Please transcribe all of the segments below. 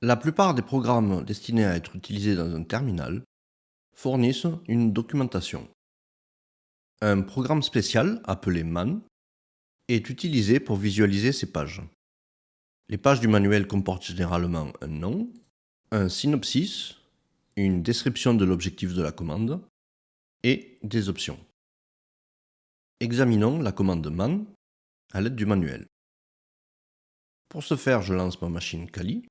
La plupart des programmes destinés à être utilisés dans un terminal fournissent une documentation. Un programme spécial, appelé MAN, est utilisé pour visualiser ces pages. Les pages du manuel comportent généralement un nom, un synopsis, une description de l'objectif de la commande et des options. Examinons la commande MAN à l'aide du manuel. Pour ce faire, je lance ma machine Kali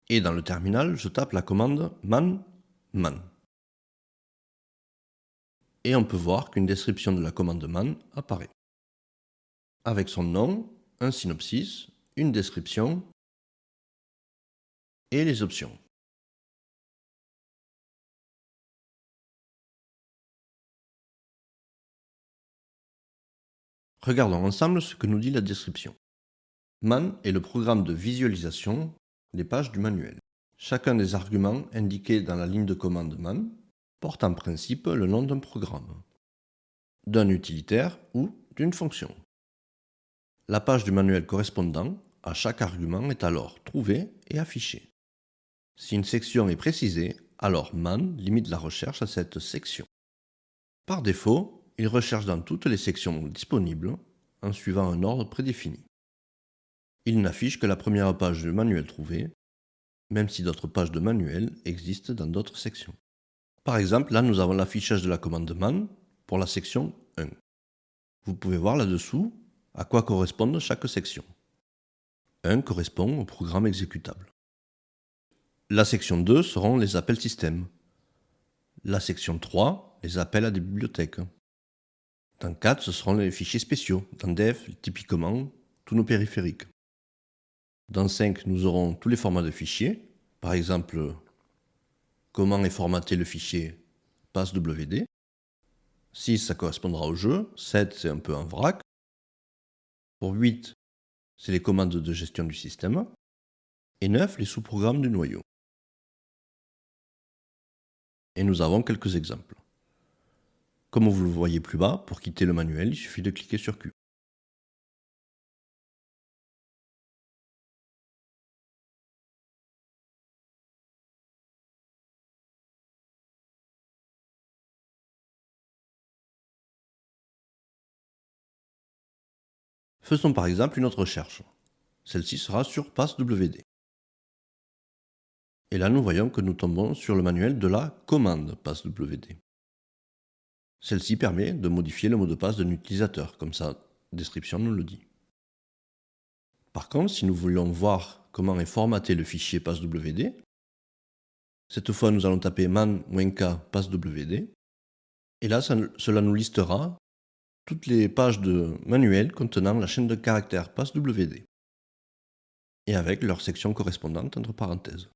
et dans le terminal, je tape la commande man man. Et on peut voir qu'une description de la commande man apparaît. Avec son nom, un synopsis, une description et les options. Regardons ensemble ce que nous dit la description. Man est le programme de visualisation des pages du manuel. Chacun des arguments indiqués dans la ligne de commande man porte en principe le nom d'un programme, d'un utilitaire ou d'une fonction. La page du manuel correspondant à chaque argument est alors trouvée et affichée. Si une section est précisée, alors man limite la recherche à cette section. Par défaut, il recherche dans toutes les sections disponibles en suivant un ordre prédéfini. Il n'affiche que la première page du manuel trouvée, même si d'autres pages de manuel existent dans d'autres sections. Par exemple, là nous avons l'affichage de la commande man pour la section 1. Vous pouvez voir là-dessous à quoi correspondent chaque section. 1 correspond au programme exécutable. La section 2 seront les appels système. La section 3, les appels à des bibliothèques. Dans 4, ce seront les fichiers spéciaux. Dans Dev, typiquement, tous nos périphériques. Dans 5, nous aurons tous les formats de fichiers. Par exemple, comment est formaté le fichier passwd. 6, ça correspondra au jeu. 7, c'est un peu un vrac. Pour 8, c'est les commandes de gestion du système. Et 9, les sous-programmes du noyau. Et nous avons quelques exemples. Comme vous le voyez plus bas, pour quitter le manuel, il suffit de cliquer sur Q. Faisons par exemple une autre recherche. Celle-ci sera sur passwd. Et là, nous voyons que nous tombons sur le manuel de la commande passwd. Celle-ci permet de modifier le mot de passe d'un utilisateur, comme sa description nous le dit. Par contre, si nous voulons voir comment est formaté le fichier passwd, cette fois nous allons taper man-k passwd, et là, cela nous listera toutes les pages de manuel contenant la chaîne de caractères passwd, et avec leur section correspondante entre parenthèses.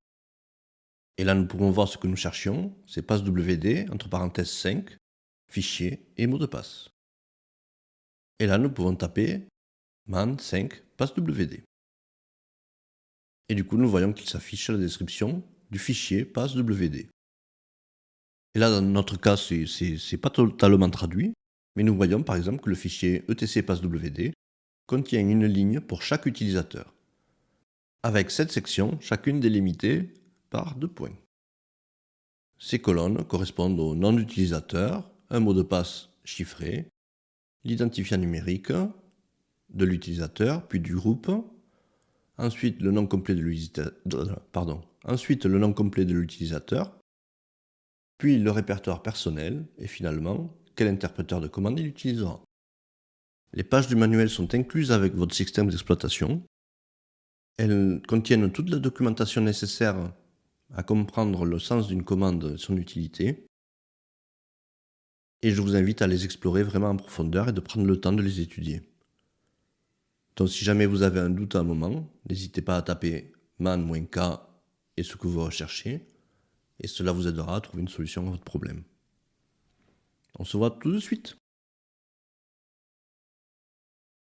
Et là, nous pouvons voir ce que nous cherchions, c'est passwd, entre parenthèses 5, fichier et mot de passe. Et là, nous pouvons taper man5 passwd. Et du coup, nous voyons qu'il s'affiche la description du fichier passwd. Et là, dans notre cas, c'est pas totalement traduit, mais nous voyons par exemple que le fichier etc passwd contient une ligne pour chaque utilisateur, avec 7 sections, chacune délimitée par 2 points. Ces colonnes correspondent au nom d'utilisateur, un mot de passe chiffré, l'identifiant numérique de l'utilisateur, puis du groupe, ensuite le nom complet de l'utilisateur, puis le répertoire personnel, et finalement, quel interpréteur de commande il utilisera. Les pages du manuel sont incluses avec votre système d'exploitation. Elles contiennent toute la documentation nécessaire à comprendre le sens d'une commande et son utilité. Et je vous invite à les explorer vraiment en profondeur et de prendre le temps de les étudier. Donc si jamais vous avez un doute à un moment, n'hésitez pas à taper man-k et ce que vous recherchez, et cela vous aidera à trouver une solution à votre problème. On se voit tout de suite.